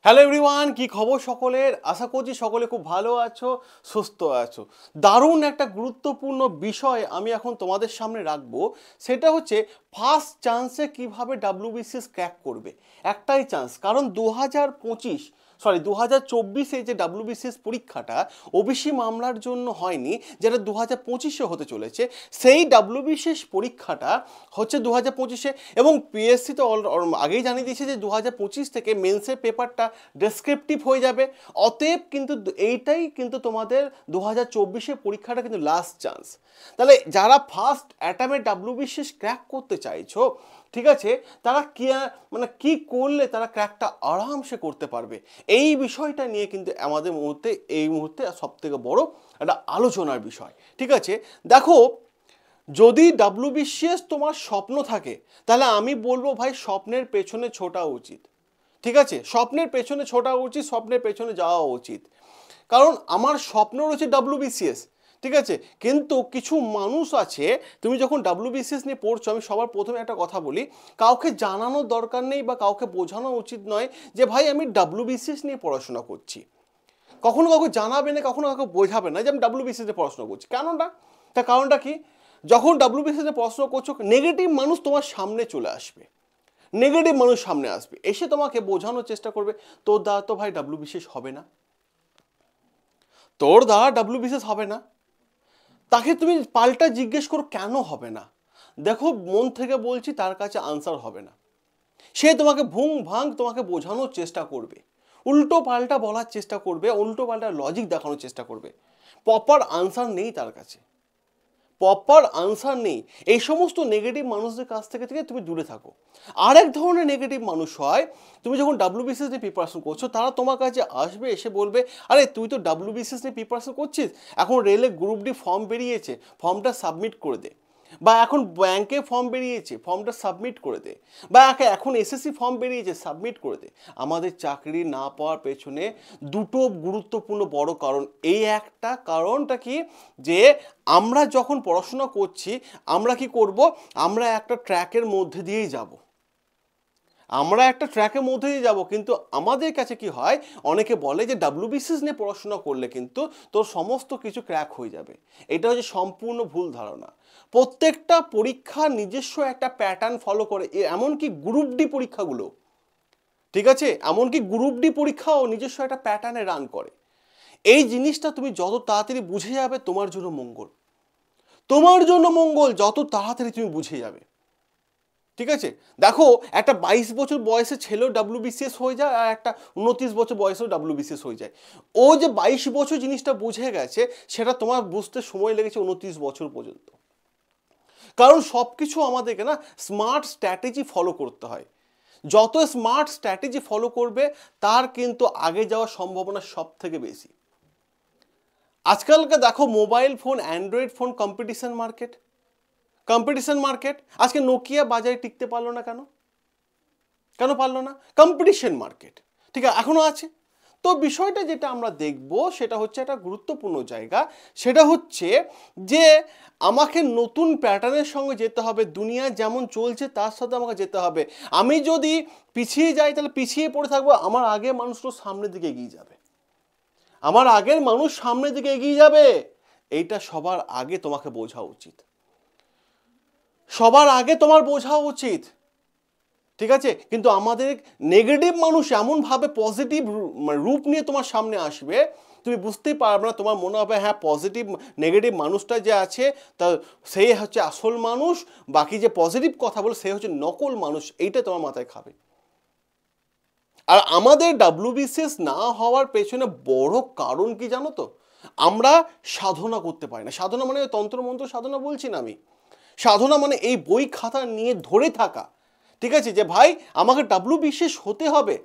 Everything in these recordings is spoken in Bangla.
হ্যালো এভরিওয়ান, কি খবর সকলের? আশা করছি সকলে খুব ভালো আছো, সুস্থ আছো। দারুণ একটা গুরুত্বপূর্ণ বিষয় আমি এখন তোমাদের সামনে রাখবো। সেটা হচ্ছে ফার্স্ট চান্সে কিভাবে ডাব্লিউবিসিএস ক্র্যাক করবে। একটাই চান্স, কারণ 2024 যে ডাব্লিউবিসিএস পরীক্ষাটা ওবিসি মামলার জন্য হয়নি, যেটা 2025 হতে চলেছে। সেই ডাব্লিউবিসিএস পরীক্ষাটা হচ্ছে 2025, এবং পিএসসি তো আগেই জানিয়ে দিয়েছে যে 2025 থেকে মেন্সের পেপারটা ডেসক্রিপটিভ হয়ে যাবে। অতএব কিন্তু এইটাই কিন্তু তোমাদের 2024 পরীক্ষাটা কিন্তু লাস্ট চান্স। তাহলে যারা ফার্স্ট অ্যাটামে ডাব্লিউবিসিএস ক্র্যাক করতে চাইছো, ঠিক আছে, তারা কি করলে তারা ক্র্যাকটা আরামসে করতে পারবে, এই বিষয়টা নিয়ে কিন্তু আমাদের এই মুহূর্তে সব থেকে বড় একটা আলোচনার বিষয়। ঠিক আছে, দেখো, যদি ডাব্লিউবিসিএস তোমার স্বপ্ন থাকে, তাহলে আমি বলবো ভাই স্বপ্নের পেছনে ছোটা উচিত। ঠিক আছে, স্বপ্নের পেছনে ছোটা উচিত, স্বপ্নের পেছনে যাওয়া উচিত। কারণ আমার স্বপ্ন রয়েছে ডাব্লিউবিসিএস, ঠিক আছে, কিন্তু কিছু মানুষ আছে, তুমি যখন ডাব্লিউবিসিএস নিয়ে পড়ছো, আমি সবার প্রথমে একটা কথা বলি, কাউকে জানানোর দরকার নেই বা কাউকে বোঝানো উচিত নয় যে ভাই আমি ডাব্লিউবিসিএস নিয়ে পড়াশোনা করছি। কখনো কাউকে জানাবে না, কখনো কাউকে বোঝাবে না যে আমি ডাব্লিউবিসিএস নিয়ে পড়াশোনা করছি। কেনটা? তার কারণটা কি? যখন ডাব্লিউবিসিএস নিয়ে পড়াশোনা করছো, নেগেটিভ মানুষ তোমার সামনে চলে আসবে, নেগেটিভ মানুষ সামনে আসবে, এসে তোমাকে বোঝানোর চেষ্টা করবে তোর দ্বারা তো ভাই ডাব্লিউবিসিএস হবে না, তোর দ্বারা ডাব্লিউবিসিএস হবে না। তাকে তুমি পাল্টা জিজ্ঞেস করো কেন হবে না, দেখো মন থেকে বলছি তার কাছে আনসার হবে না। সে তোমাকে ভুং ভাং তোমাকে বোঝানোর চেষ্টা করবে, উল্টো পাল্টা বলার চেষ্টা করবে, উল্টো পাল্টা লজিক দেখানোর চেষ্টা করবে। প্রপার আনসার নেই তার কাছে, প্রপার আনসার নেই। এই সমস্ত নেগেটিভ মানুষদের কাছ থেকে তুমি দূরে থাকো। আরেক ধরনের নেগেটিভ মানুষ হয়, তুমি যখন ডাব্লিউবিসিএস নিয়ে প্রিপারেশন করছো, তারা তোমার কাছে আসবে, এসে বলবে আরে তুই তো ডাব্লিউবিসিএস নিয়ে প্রিপারেশন করছিস, এখন রেলে গ্রুপ ডি ফর্ম বেরিয়েছে, ফর্মটা সাবমিট করে দে, বা এখন ব্যাংকে ফর্ম বেরিয়েছে, ফর্মটা সাবমিট করে দে, বা এখন এসএসসি ফর্ম বেরিয়েছে, সাবমিট করে দে। আমাদের চাকরি না পাওয়ার পেছনে দুটো গুরুত্বপূর্ণ বড় কারণ। এই একটা কারণটা কি, যে আমরা যখন পড়াশোনা করছি, আমরা কি করব, আমরা একটা ট্র্যাকের মধ্যে দিয়েই যাব, আমরা একটা ট্র্যাকের মধ্যে দিয়ে যাব, কিন্তু আমাদের কাছে কি হয়, অনেকে বলে যে ডাব্লিউবিসিএস নিয়ে পড়াশোনা করলে কিন্তু তোর সমস্ত কিছু ক্র্যাক হয়ে যাবে। এটা হচ্ছে সম্পূর্ণ ভুল ধারণা। প্রত্যেকটা পরীক্ষা নিজস্ব একটা প্যাটার্ন ফলো করে, এমনকি গ্রুপ ডি পরীক্ষাগুলো, ঠিক আছে, এমনকি গ্রুপ ডি পরীক্ষাও নিজস্ব একটা প্যাটার্নে রান করে। এই জিনিসটা তুমি যত তাড়াতাড়ি বুঝে যাবে তোমার জন্য মঙ্গল, তোমার জন্য মঙ্গল, যত তাড়াতাড়ি তুমি বুঝে যাবে। ঠিক আছে, দেখো, একটা 22 বছর বয়সে ছেলেও ডাব্লিউবিসিএস হয়ে যায়, আর একটা 29 বছর বয়সেও ডাব্লিউবিসিএস হয়ে যায়। ও যে 22 বছর জিনিসটা বুঝে গেছে, সেটা তোমার বুঝতে সময় লেগেছে 29 বছর পর্যন্ত। কারণ সব কিছু আমাদেরকে না স্মার্ট স্ট্র্যাটেজি ফলো করতে হয়। যত স্মার্ট স্ট্র্যাটেজি ফলো করবে, তার কিন্তু আগে যাওয়ার সম্ভাবনা সব থেকে বেশি। আজকালকে দেখো, mobile phone, Android phone, competition market, competition market. আজকে নোকিয়া বাজারে টিকতে পারলো না, কেন কেন পারলো না? কম্পিটিশন মার্কেট, ঠিক আছে, এখনো আছে। তো বিষয়টা যেটা আমরা দেখব, সেটা হচ্ছে একটা গুরুত্বপূর্ণ জায়গা, সেটা হচ্ছে যে আমাকে নতুন প্যাটার্নের সঙ্গে যেতে হবে, দুনিয়া যেমন চলছে তার সাথে আমাকে যেতে হবে। আমি যদি পিছিয়ে যাই, তাহলে পিছিয়ে পড়ে থাকবো, আমার আগে মানুষ তো সামনের দিকে এগিয়ে যাবে, আমার আগের মানুষ সামনের দিকে এগিয়ে যাবে। এইটা সবার আগে তোমাকে বোঝা উচিত, সবার আগে তোমার বোঝা উচিত। ঠিক আছে, কিন্তু আমাদের নেগেটিভ মানুষ এমনভাবে পজিটিভ রূপ নিয়ে তোমার সামনে আসবে, তুমি বুঝতেই পারবে না। তোমার মনে হবে হ্যাঁ, পজিটিভ নেগেটিভ মানুষটা যে আছে তা সেই হচ্ছে আসল মানুষ, বাকি যে পজিটিভ কথা বলে সে হচ্ছে নকল মানুষ, এইটা তোমার মাথায় খাবে। আর আমাদের ডাব্লিউবিসিএস না হওয়ার পেছনে বড় কারণ কি জানো তো? আমরা সাধনা করতে পারি না। সাধনা মানে তন্ত্রমন্ত্র সাধনা বলছি না আমি, সাধনা মানে এই বই খাতা নিয়ে ধরে থাকা। ঠিক আছে, যে ভাই আমাকে ডাব্লিউবিসিএস হতে হবে।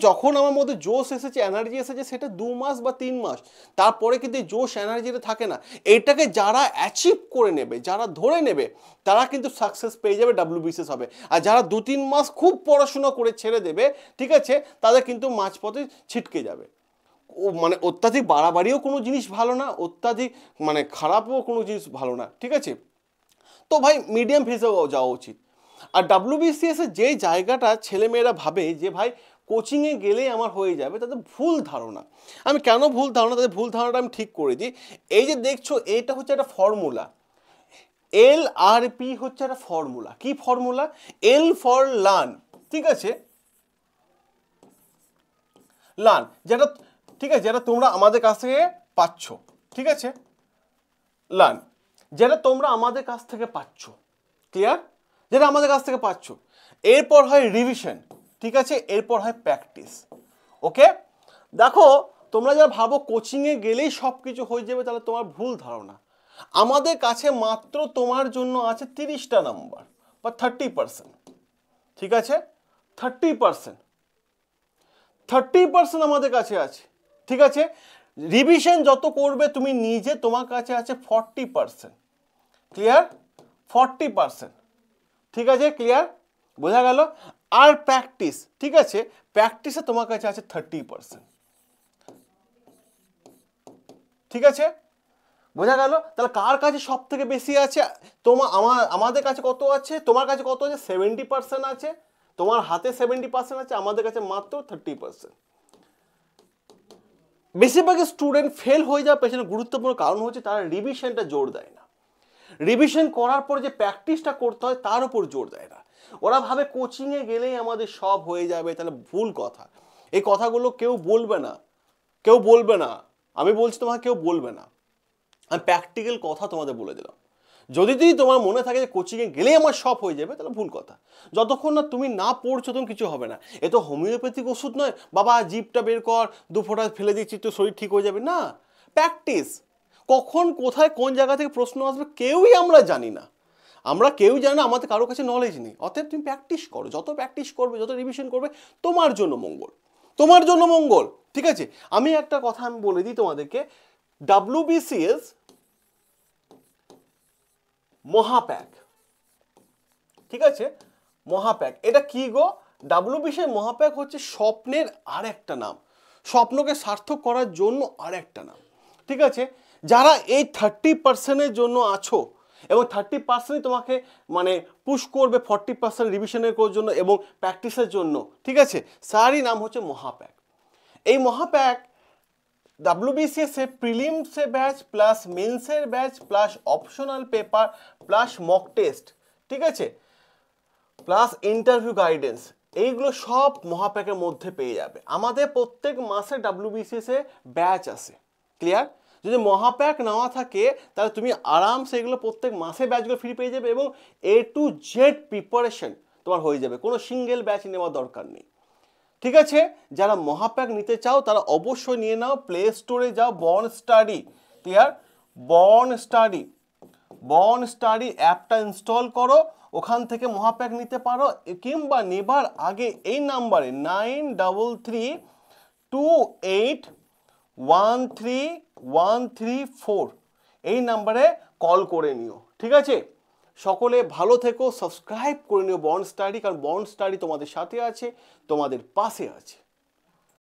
যখন আমার মধ্যে জোশ এসেছে, এনার্জি এসেছে, সেটা 2 মাস বা 3 মাস, তারপরে কিন্তু এই জোশ এনার্জিটা থাকে না। এটাকে যারা অ্যাচিভ করে নেবে, যারা ধরে নেবে, তারা কিন্তু সাকসেস পেয়ে যাবে, ডাব্লিউবিসিএস হবে। আর যারা 2-3 মাস খুব পড়াশোনা করে ছেড়ে দেবে, ঠিক আছে, তাদের কিন্তু মাঝপথে ছিটকে যাবে। মানে অত্যাধিক বাড়াবাড়িও কোনো জিনিস ভালো না, অত্যাধিক খারাপও কোনো জিনিস ভালো না। ঠিক আছে, তো ভাই মিডিয়াম ফেসে যাওয়া উচিত। আর ডাব্লিউবিসিএস এর যে জায়গাটা ছেলেমেয়েরা ভাবে যে ভাই কোচিংয়ে গেলেই আমার হয়ে যাবে, তাদের ভুল ধারণা। আমি কেন ভুল ধারণা, তাদের ভুল ধারণাটা আমি ঠিক করে দিই। এই যে দেখছো, এটা হচ্ছে একটা ফর্মুলা, LRP হচ্ছে একটা ফর্মুলা। কি ফর্মুলা? L ফর লার্ন, ঠিক আছে, লার্ন, যেটা ঠিক আছে, যেটা তোমরা আমাদের কাছ থেকে পাচ্ছ, ঠিক আছে, লার্ন, যেটা তোমরা আমাদের কাছ থেকে পাচ্ছ, ক্লিয়ার, যেটা আমাদের কাছ থেকে পাচ্ছ। এরপর হয় রিভিশন, ঠিক আছে, এরপর হয় প্র্যাকটিস। ওকে, দেখো তোমরা যারা ভাবো কোচিংয়ে গেলেই সব কিছু হয়ে যাবে, তাহলে তোমার ভুল ধারণা। আমাদের কাছে মাত্র তোমার জন্য আছে 30টা নাম্বার বা 30%, ঠিক আছে, 30% আমাদের কাছে আছে, ঠিক আছে। রিভিশন যত করবে তুমি নিজে, তোমার কাছে আছে 40%, ক্লিয়ার, 40%, ঠিক আছে, ক্লিয়ার, বোঝা গেল। আর প্র্যাকটিস, ঠিক আছে, প্র্যাকটিসে তোমার কাছে আছে 30%, ঠিক আছে, বোঝা গেল। তাহলে কার কাছে সব থেকে বেশি আছে? আমাদের কাছে কত আছে, তোমার কাছে কত আছে? 70% আছে, তোমার হাতে 70% আছে, আমাদের কাছে মাত্র 30%। বেশিরভাগ স্টুডেন্ট ফেল হয়ে যাওয়ার পেছনে গুরুত্বপূর্ণ কারণ হচ্ছে তারা রিভিশনটা জোর দেয় না। রিভিশন করার পর যে প্র্যাকটিসটা করতে হয় তার উপর জোর দেয় না। ওরা ভাবে কোচিংয়ে গেলেই আমাদের সব হয়ে যাবে, তাহলে ভুল কথা। এই কথাগুলো কেউ বলবে না, কেউ বলবে না, আমি বলছি তোমাকে কেউ বলবে না। আমি প্র্যাকটিক্যাল কথা তোমাদের বলে দিলাম। যদি তোমার মনে থাকে যে কোচিংয়ে গেলেই আমার সব হয়ে যাবে, তাহলে ভুল কথা। যতক্ষণ না তুমি না পড়ছো তখন কিছু হবে না। এ তো হোমিওপ্যাথিক ওষুধ নয়, বাবা জিভটা বের কর, 2 ফোঁটা ফেলে দিচ্ছি তো শরীর ঠিক হয়ে যাবে, না। প্র্যাকটিস, কখন কোথায় কোন জায়গা থেকে প্রশ্ন আসবে কেউই আমরা জানি না, আমরা কেউ জানি না, আমাদের কারো কাছে নলেজ নেই। অতএব তুমি প্র্যাকটিস করো, যত প্র্যাকটিস করবে, যত রিভিশন করবে, তোমার জন্য মঙ্গল, তোমার জন্য মঙ্গল, ঠিক আছে। আমি একটা কথা আমি বলে দিই তোমাদেরকে, WBCS মহাপ্যাক, ঠিক আছে, মহাপ্যাক, এটা কি গো? WBCS মহাপ্যাক হচ্ছে স্বপ্নের আর একটা নাম, স্বপ্নকে সার্থক করার জন্য আর একটা নাম, ঠিক আছে। যারা এই 30%-এর জন্য আছো এবং 30%ই তোমাকে মানে পুশ করবে 40% রিভিশনের জন্য এবং প্র্যাকটিসের জন্য, ঠিক আছে, তারই নাম হচ্ছে মহাপ্যাক। এই মহাপ্যাক WBCS से प्रीलिम से बैच प्लस मेंसের batch plus optional paper plus mock test, ঠিক আছে, প্লাস ইন্টারভিউ গাইডেন্স, এইগুলো সব মহাপ্যাকের মধ্যে পেয়ে যাবে। আমাদের প্রত্যেক মাসে WBCS এ ব্যাচ আসে, ক্লিয়ার। যদি মহাপ্যাক নেওয়া থাকে তাহলে তুমি আরামসে এগুলো প্রত্যেক মাসে ব্যাচগুলো ফ্রি পেয়ে যাবে এবং A to Z প্রিপারেশন তোমার হয়ে যাবে, কোনো সিঙ্গেল ব্যাচ নেওয়ার দরকার নেই, ঠিক আছে। যারা মহাপ্যাক নিতে চাও তারা অবশ্যই নিয়ে নাও, প্লে স্টোরে যাও, born study, clear, born study অ্যাপটা ইনস্টল করো, ওখান থেকে মহাপ্যাক নিতে পারো, কিংবা নেবার আগে এই নাম্বারে 9323281334 এই নাম্বারে কল করে নিও, ঠিক আছে। সকলে ভালো থেকো, সাবস্ক্রাইব করে নিও বর্ন স্টাডি, কারণ বর্ন স্টাডি তোমাদের সাথে আছে, তোমাদের পাশে আছে।